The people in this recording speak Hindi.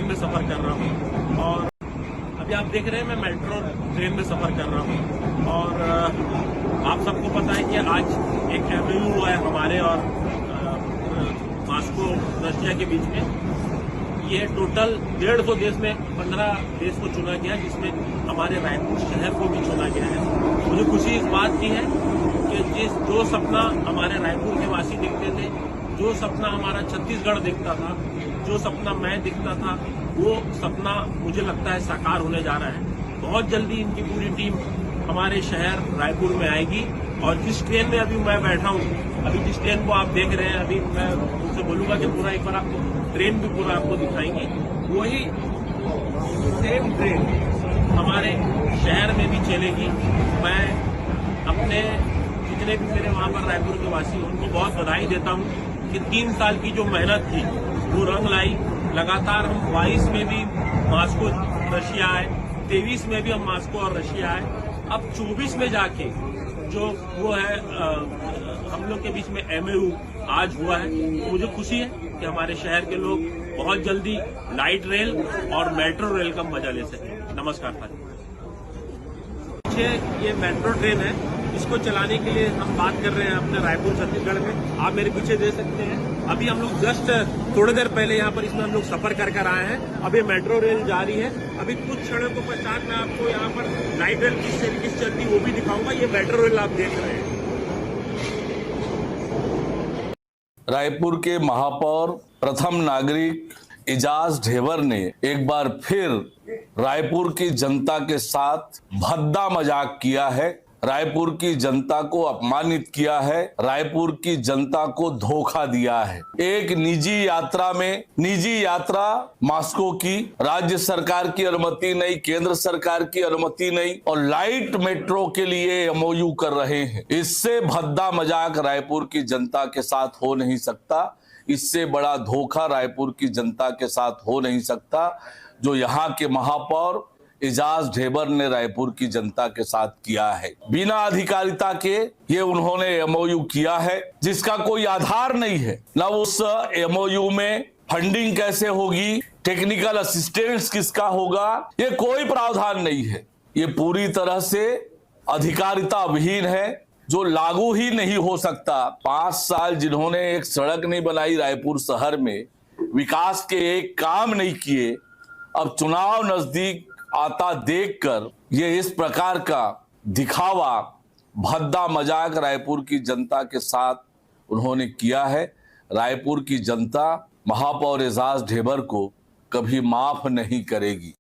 में सफर कर रहा हूँ और अभी आप देख रहे हैं मैं मेट्रो ट्रेन में सफर कर रहा हूँ और आप सबको पता है कि आज एक MOU हुआ है हमारे और मॉस्को रशिया के बीच में। ये टोटल 150 देश में 15 देश को चुना गया, जिसमें हमारे रायपुर शहर को भी चुना गया है। मुझे खुशी इस बात की है कि जो सपना हमारे रायपुर के वासी देखते थे, जो सपना हमारा छत्तीसगढ़ देखता था, जो सपना मैं देखता था, वो सपना मुझे लगता है साकार होने जा रहा है। बहुत जल्दी इनकी पूरी टीम हमारे शहर रायपुर में आएगी और जिस ट्रेन में अभी मैं बैठा हूँ, अभी जिस ट्रेन को आप देख रहे हैं, अभी मैं उनसे बोलूंगा कि पूरा एक बार आपको ट्रेन भी पूरा आपको दिखाएंगे। वही सेम ट्रेन हमारे शहर में भी चलेगी। मैं अपने जितने भी मेरे वहां पर रायपुर के वासी उनको बहुत बधाई देता हूं कि 3 साल की जो मेहनत थी वो रंग लाई। लगातार हम 22 में भी मॉस्को रशिया आए, 23 में भी हम मॉस्को और रशिया आए, अब 24 में जाके जो वो है हम लोग के बीच में MOU आज हुआ है। तो मुझे खुशी है कि हमारे शहर के लोग बहुत जल्दी लाइट रेल और मेट्रो रेल का मजा ले सकें। नमस्कार भाई। ये मेट्रो ट्रेन है, इसको चलाने के लिए हम बात कर रहे हैं अपने रायपुर छत्तीसगढ़ में। आप मेरे पीछे देख सकते हैं, अभी हम लोग जस्ट थोड़ी देर पहले यहाँ पर इसमें हम लोग सफर कर आए हैं। अब ये मेट्रो रेल जा रही है। अभी कुछ क्षणों को पश्चात मैं आपको यहाँ पर लाइट रेल किस तरीके से चलती है वो भी दिखाऊंगा। ये मेट्रो रेल आप देख रहे हैं। रायपुर के महापौर प्रथम नागरिक एजाज ढेबर ने एक बार फिर रायपुर की जनता के साथ भद्दा मजाक किया है, रायपुर की जनता को अपमानित किया है, रायपुर की जनता को धोखा दिया है। एक निजी यात्रा मॉस्को की, राज्य सरकार की अनुमति नहीं, केंद्र सरकार की अनुमति नहीं और लाइट मेट्रो के लिए MOU कर रहे हैं। इससे भद्दा मजाक रायपुर की जनता के साथ हो नहीं सकता। इससे बड़ा धोखा रायपुर की जनता के साथ हो नहीं सकता जो यहाँ के महापौर एजाज ढेबर ने रायपुर की जनता के साथ किया है। बिना अधिकारिता के ये उन्होंने MOU किया है जिसका कोई आधार नहीं है। न उस MOU में फंडिंग कैसे होगी, टेक्निकल असिस्टेंस किसका होगा, ये कोई प्रावधान नहीं है। ये पूरी तरह से अधिकारिता विहीन है जो लागू ही नहीं हो सकता। 5 साल जिन्होंने एक सड़क नहीं बनाई रायपुर शहर में, विकास के एक काम नहीं किए, अब चुनाव नजदीक आता देखकर ये इस प्रकार का दिखावा भद्दा मजाक रायपुर की जनता के साथ उन्होंने किया है। रायपुर की जनता महापौर एजाज ढेबर को कभी माफ नहीं करेगी।